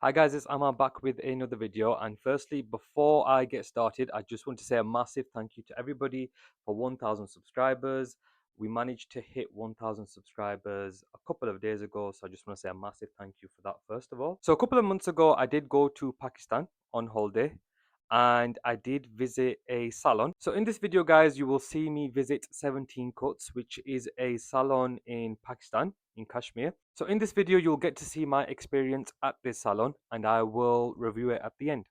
Hi guys, it's Aman back with another video, and firstly, before I get started, I just want to say a massive thank you to everybody for 1000 subscribers. We managed to hit 1000 subscribers a couple of days ago, so I just want to say a massive thank you for that first of all. So a couple of months ago, I did go to Pakistan on holiday and I did visit a salon. So in this video guys, you will see me visit 17 Cutzz, which is a salon in Pakistan, in Kashmir. So in this video, you'll get to see my experience at this salon and I will review it at the end.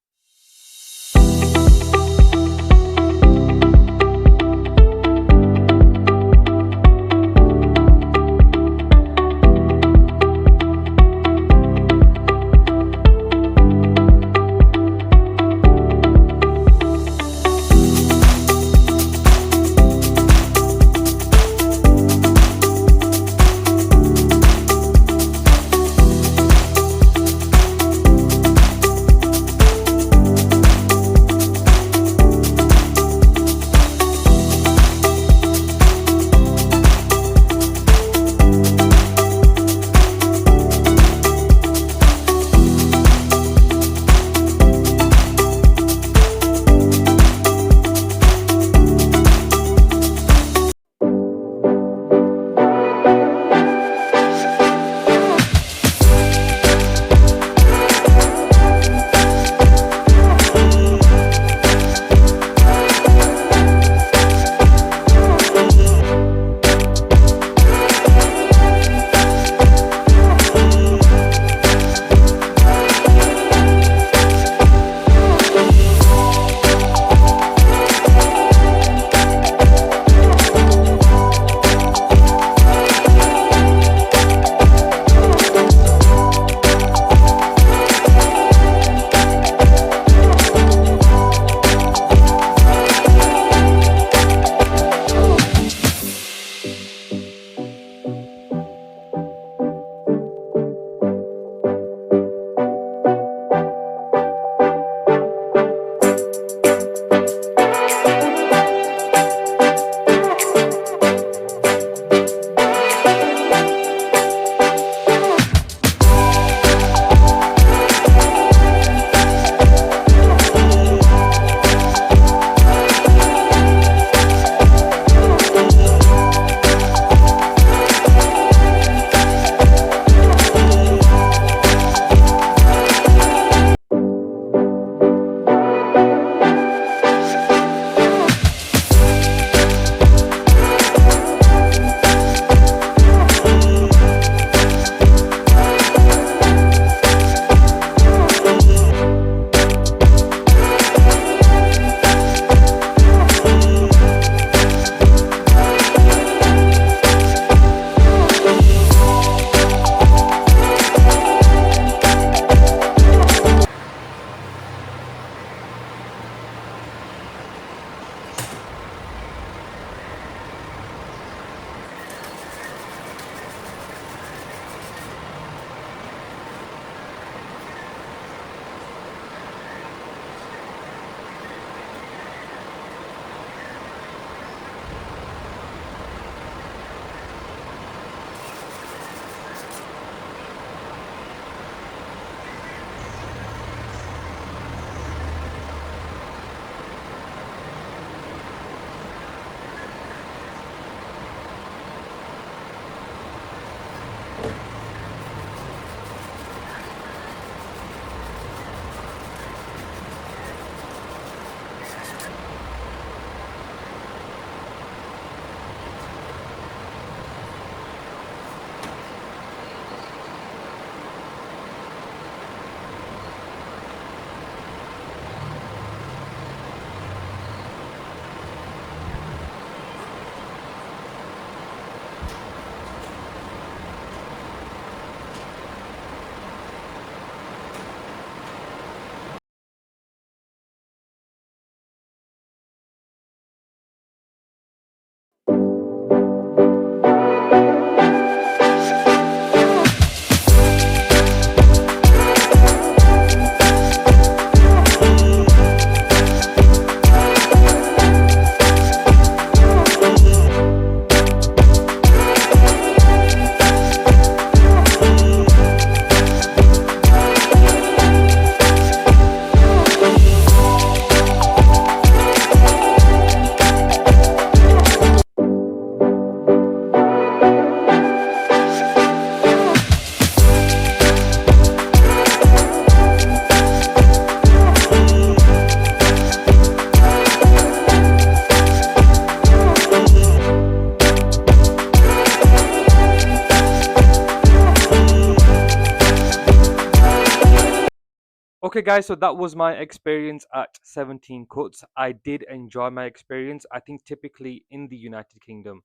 Okay, guys, so that was my experience at 17 Cuts. I did enjoy my experience. I think typically in the United Kingdom,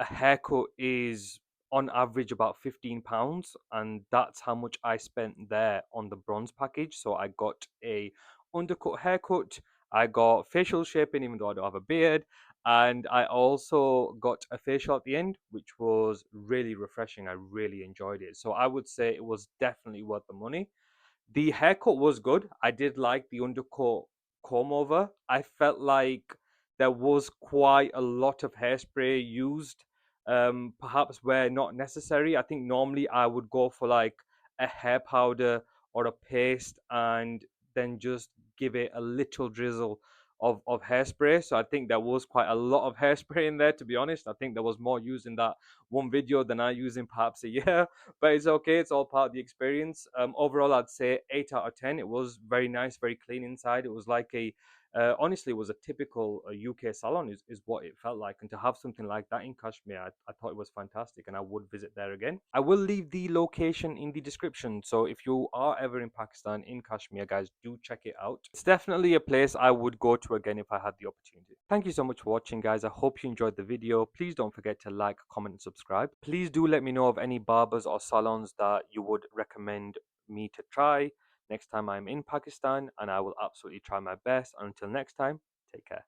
a haircut is on average about £15, and that's how much I spent there on the bronze package. So I got a undercut haircut, I got facial shaping even though I don't have a beard, and I also got a facial at the end, which was really refreshing. I really enjoyed it. So I would say it was definitely worth the money. The haircut was good. I did like the undercut comb over. I felt like there was quite a lot of hairspray used, perhaps where not necessary. I think normally I would go for like a hair powder or a paste and then just give it a little drizzle of hairspray. So I think there was quite a lot of hairspray in there, to be honest. I think there was more used in that one video than I use in perhaps a year. But it's okay. It's all part of the experience. Overall, I'd say 8 out of 10. It was very nice, very clean inside. It was like honestly, it was a typical UK salon, is what it felt like. And to have something like that in Kashmir, I thought it was fantastic, and I would visit there again. I will leave the location in the description. So if you are ever in Pakistan, in Kashmir, guys, do check it out. It's definitely a place I would go to again if I had the opportunity. Thank you so much for watching, guys. I hope you enjoyed the video. Please don't forget to like, comment, and subscribe. Please do let me know of any barbers or salons that you would recommend me to try next time I'm in Pakistan, and I will absolutely try my best. Until next time, take care.